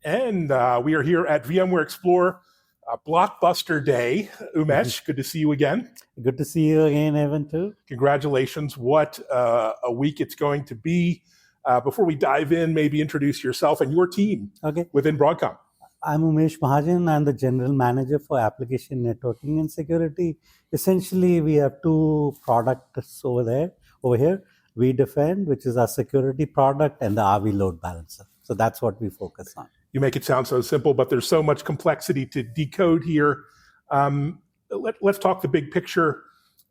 And we are here at VMware Explore Blockbuster Day. Umesh, good to see you again. Good to see you again, Evan, too. Congratulations. What a week it's going to be. Before we dive in, maybe introduce yourself and your team within Broadcom. I'm Umesh Mahajan. I'm the General Manager for Application Networking and Security. Essentially, we have two products over here. WeDefend, which is our security product, and the RV Load Balancer. So that's what we focus on. You make it sound so simple, but there's so much complexity to decode here. Let's talk the big picture.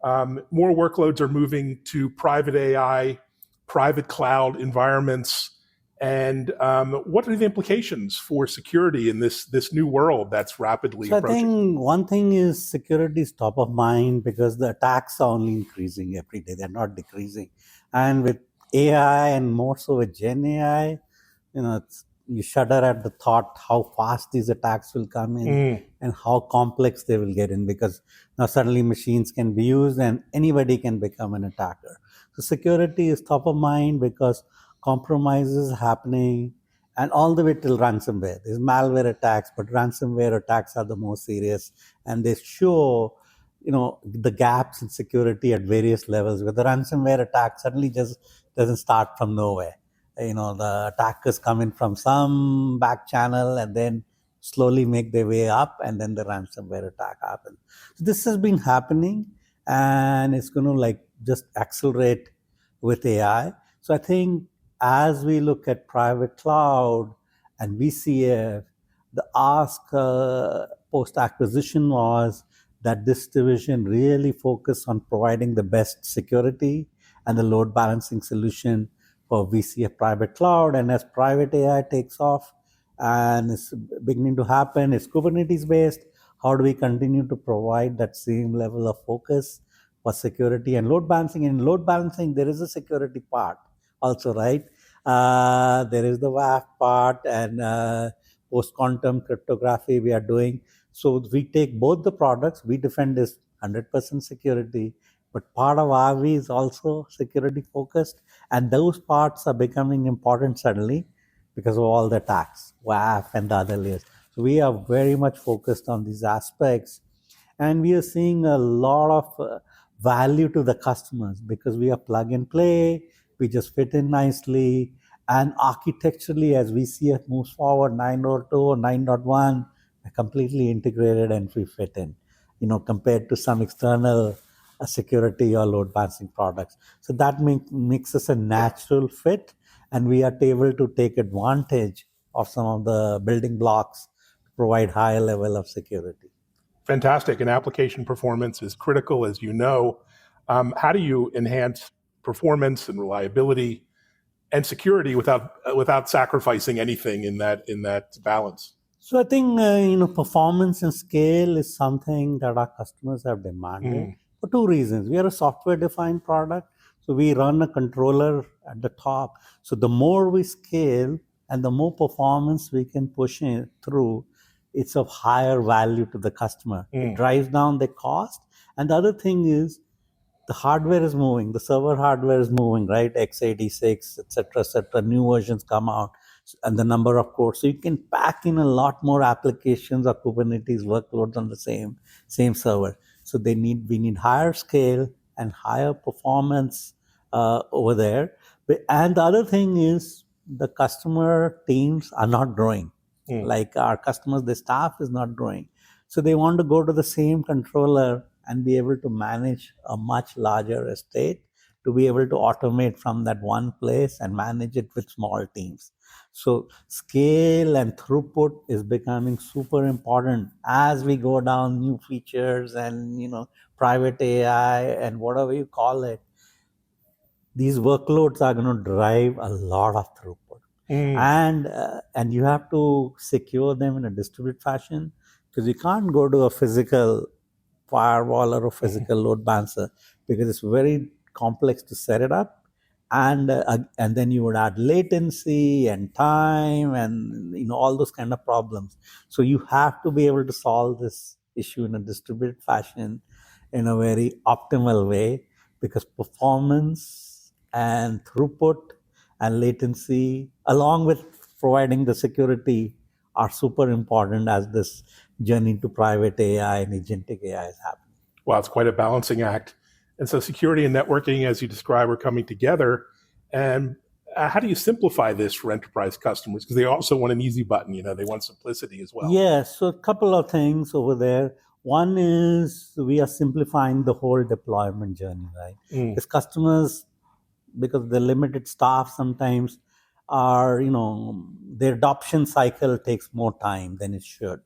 More workloads are moving to private AI, private cloud environments. And what are the implications for security in this new world that's rapidly approaching? I think one thing is security is top of mind because the attacks are only increasing every day. They're not decreasing. And with AI and more so with Gen AI, you shudder at the thought how fast these attacks will come in and how complex they will get in, because now suddenly machines can be used and anybody can become an attacker. So security is top of mind because compromises happening, and all the way till ransomware. There's malware attacks, but ransomware attacks are the most serious, and they show the gaps in security at various levels, where the ransomware attack suddenly just doesn't start from nowhere. The attackers come in from some back channel and then slowly make their way up, and then the ransomware attack happens. So this has been happening, and it's going to just accelerate with AI. So I think as we look at private cloud and VCF, the ask post-acquisition was that this division really focused on providing the best security and the load balancing solution for VCF private cloud. And as private AI takes off and it's beginning to happen, it's Kubernetes-based. How do we continue to provide that same level of focus for security and load balancing? In load balancing, there is a security part also, right? There is the WAF part and post-quantum cryptography we are doing. So we take both the products. WeDefend is 100% security, but part of RV is also security focused. And those parts are becoming important suddenly because of all the attacks, WAF and the other layers. So we are very much focused on these aspects. And we are seeing a lot of value to the customers because we are plug and play. We just fit in nicely. And architecturally, as VCF moves forward, 9.2 or 9.1, are completely integrated and we fit in, compared to some external security or load balancing products. So that makes us a natural fit, and we are able to take advantage of some of the building blocks to provide higher level of security. Fantastic. And application performance is critical, as you know. How do you enhance performance and reliability and security without sacrificing anything in that balance? So I think performance and scale is something that our customers have demanded for two reasons. We are a software-defined product, so we run a controller at the top. So the more we scale and the more performance we can push in through, it's of higher value to the customer. It drives down the cost. And the other thing is the hardware is moving, the server hardware is moving, right? x86, etc. New versions come out, and the number of cores. So you can pack in a lot more applications or Kubernetes workloads on the same server. So we need higher scale and higher performance over there. And the other thing is the customer teams are not growing. Like our customers, the staff is not growing. So they want to go to the same controller and be able to manage a much larger estate, to be able to automate from that one place and manage it with small teams. So scale and throughput is becoming super important as we go down new features and private AI and whatever you call it. These workloads are going to drive a lot of throughput. And you have to secure them in a distributed fashion, because you can't go to a physical firewall or a physical load balancer because it's very complex to set it up, and then you would add latency and time and all those kind of problems. So you have to be able to solve this issue in a distributed fashion in a very optimal way, because performance and throughput and latency, along with providing the security, are super important as this journey to private AI and agentic AI is happening. Well, it's quite a balancing act. And so security and networking, as you describe, are coming together. And how do you simplify this for enterprise customers? Because they also want an easy button. They want simplicity as well. Yes, so a couple of things over there. One is we are simplifying the whole deployment journey, right? Because customers, because the limited staff sometimes are, their adoption cycle takes more time than it should.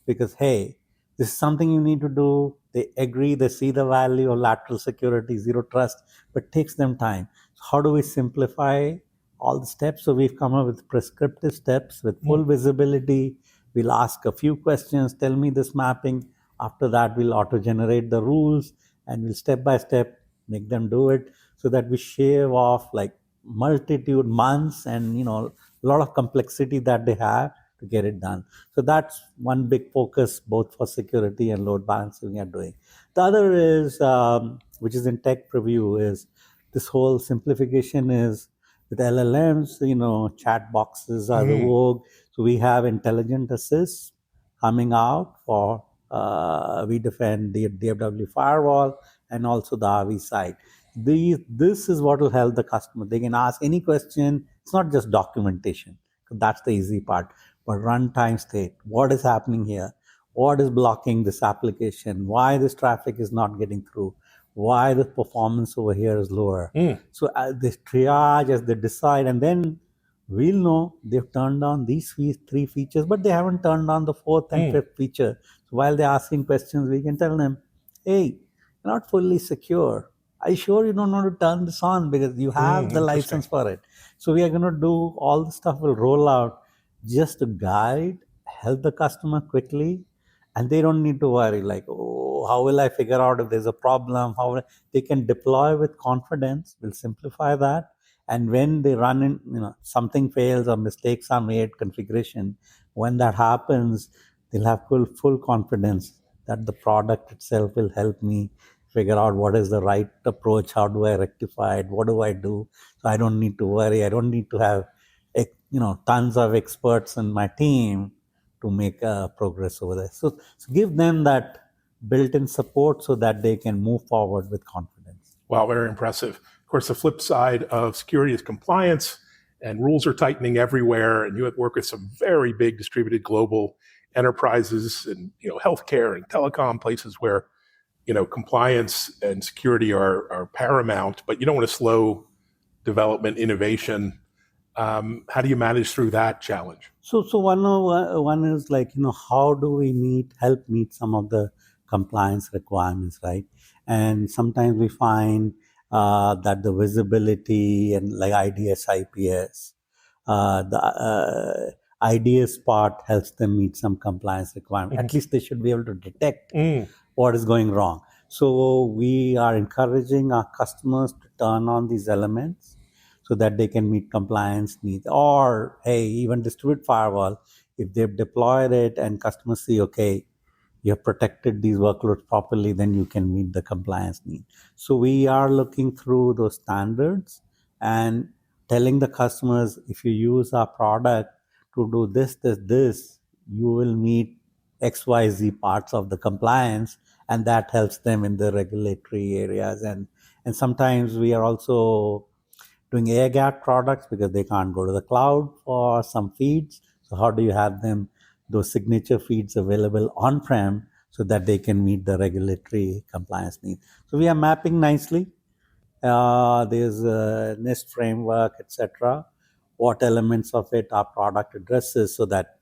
Because, hey, this is something you need to do. They agree, they see the value of lateral security, zero trust, but it takes them time. So how do we simplify all the steps? So we've come up with prescriptive steps with full visibility. We'll ask a few questions, tell me this mapping. After that, we'll auto-generate the rules and we'll step by step make them do it, so that we shave off like multitude months and a lot of complexity that they have to get it done. So that's one big focus both for security and load balancing we are doing. The other is which is in tech preview, is this whole simplification is with LLMs. Chat boxes are the vogue. So we have intelligent assist coming out for WeDefend, the DFW firewall, and also the RV side. This is what will help the customer. They can ask any question. It's not just documentation. That's the easy part. But runtime state, what is happening here? What is blocking this application? Why this traffic is not getting through? Why the performance over here is lower? So this triage as they decide, and then we'll know they've turned on these three features, but they haven't turned on the fourth and fifth feature. So while they're asking questions, we can tell them, hey, you're not fully secure. Are you sure you don't want to turn this on because you have the license for it? So we are going to do all the stuff will roll out just to guide, help the customer quickly. And they don't need to worry like, oh, how will I figure out if there's a problem? They can deploy with confidence. We'll simplify that. And when they run in, something fails or mistakes are made, configuration, when that happens, they'll have full confidence that the product itself will help me figure out what is the right approach, how do I rectify it, what do I do. So I don't need to worry. I don't need to have tons of experts in my team to make progress over there. So give them that built-in support so that they can move forward with confidence. Wow, very impressive. Of course, the flip side of security is compliance, and rules are tightening everywhere. And you work with some very big distributed global enterprises and healthcare and telecom, places where compliance and security are paramount, but you don't want to slow development, innovation. How do you manage through that challenge? So one is like, how do we help meet some of the compliance requirements, right? And sometimes we find that the visibility and like IDS, IPS, the IDS part helps them meet some compliance requirements. At least they should be able to detect what is going wrong. So we are encouraging our customers to turn on these elements so that they can meet compliance needs. Or, hey, even distributed firewall, if they've deployed it and customers see, okay, you have protected these workloads properly, then you can meet the compliance need. So we are looking through those standards and telling the customers, if you use our product to do this, you will meet XYZ parts of the compliance, and that helps them in the regulatory areas. And sometimes we are also doing air gap products because they can't go to the cloud for some feeds. So how do you have those signature feeds available on-prem so that they can meet the regulatory compliance needs? So we are mapping nicely. There's a NIST framework, etc. What elements of it our product addresses, so that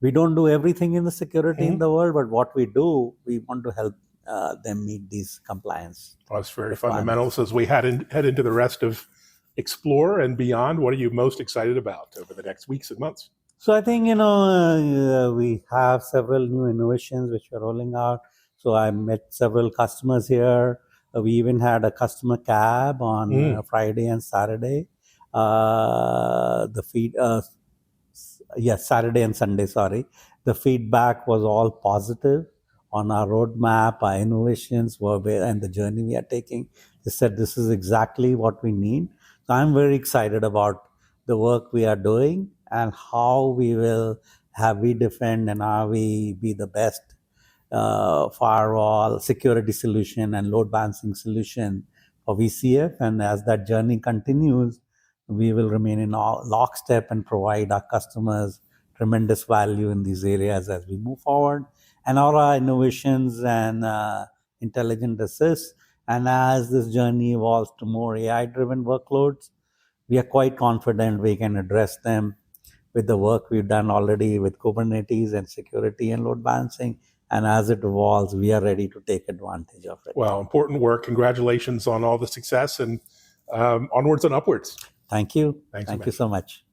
we don't do everything in the security in the world, but what we do, we want to help them meet these compliance. Well, that's very fundamental. So as we head into the rest of Explore and beyond, what are you most excited about over the next weeks and months? So I think, we have several new innovations which we're rolling out. So I met several customers here. We even had a customer cab on Friday and Saturday. Saturday and Sunday, sorry. The feedback was all positive on our roadmap, our innovations, and the journey we are taking. They said this is exactly what we need. So I'm very excited about the work we are doing and how we will have WeDefend and how we be the best firewall, security solution, and load balancing solution for VCF. And as that journey continues, we will remain in lockstep and provide our customers tremendous value in these areas as we move forward. And all our innovations and intelligent assist. And as this journey evolves to more AI-driven workloads, we are quite confident we can address them with the work we've done already with Kubernetes and security and load balancing. And as it evolves, we are ready to take advantage of it. Well, important work. Congratulations on all the success, and onwards and upwards. Thank you. Thanks, Thank Umesh. you so much.